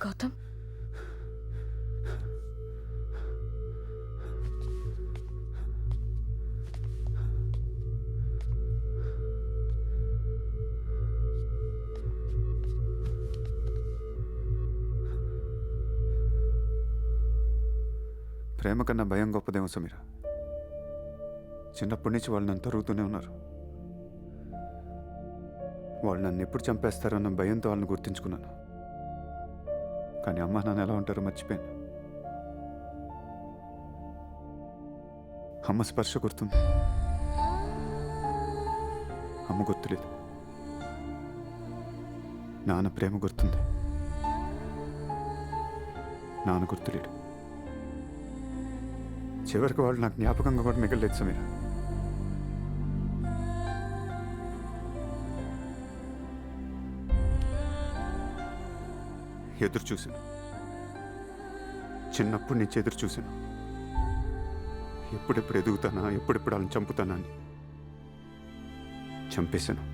గౌతమ్, ప్రేమ కన్నా భయం గొప్పదేమో సమీర. చిన్నప్పటి నుంచి వాళ్ళు నన్ను తరుగుతూనే ఉన్నారు. వాళ్ళు నన్ను ఎప్పుడు చంపేస్తారో అన్న భయంతో వాళ్ళని గుర్తించుకున్నాను. కానీ అమ్మ నాన్న ఎలా ఉంటారో మర్చిపోయాను. అమ్మ స్పర్శ గుర్తుంది, అమ్మ గుర్తులేదు. నాన్న ప్రేమ గుర్తుంది, నాన్న గుర్తులేడు. చివరికి వాళ్ళు నాకు జ్ఞాపకంగా కూడా మిగలలేదు సమీర. ఎదురు చూశాను, చిన్నప్పటి నుంచి ఎదురు చూశాను. ఎప్పుడెప్పుడు ఎదుగుతానా, ఎప్పుడెప్పుడు వాళ్ళని చంపుతానా అని. చంపేశాను,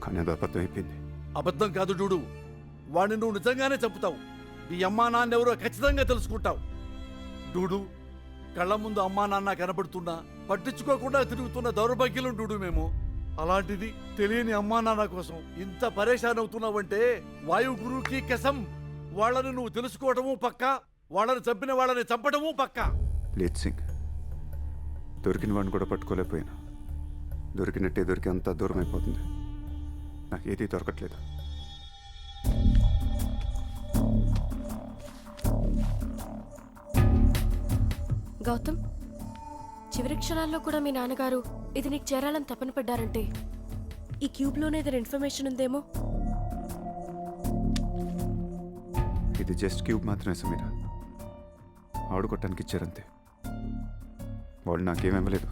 కానీ అది అబద్ధం అయిపోయింది. అబద్ధం కాదు డూడు, వాడిని నువ్వు నిజంగానే చంపుతావు. మీ అమ్మా నాన్న ఎవరో ఖచ్చితంగా తెలుసుకుంటావు. డూడు, కళ్ళ ముందు అమ్మా నాన్న కనబడుతున్నా పట్టించుకోకుండా తిరుగుతున్న దౌర్భాగ్యులం డూడు మేము. అలాంటిది తెలియని అమ్మా నాన్న కోసం ఇంత పరేషాన్ అవుతున్నావంటే వాయు గురువుకి కసం. వాళ్ళని నువ్వు తెలుసుకోవటము పక్కా, వాళ్ళని చంపిన వాళ్ళని చంపడము పక్కా. లేదు సింగ్, దొరికిన వాడిని కూడా పట్టుకోలేకపోయినా. దొరికినట్టే దొరికి అంత దూరం అయిపోతుంది. నాకు ఏదీ దొరకట్లేదు. గౌతమ్, చివరి క్షణాల్లో కూడా మీ నాన్నగారు ఇది నీకు చేరాలని తపన పడ్డారంటే ఈ క్యూబ్లోనే ఏదైనా ఇన్ఫర్మేషన్ ఉందేమో. ఇది జస్ట్ క్యూబ్ మాత్రమే సమీర. ఆడుకోవటానికి ఇచ్చారంతే. వాళ్ళు నాకేమివ్వలేదు.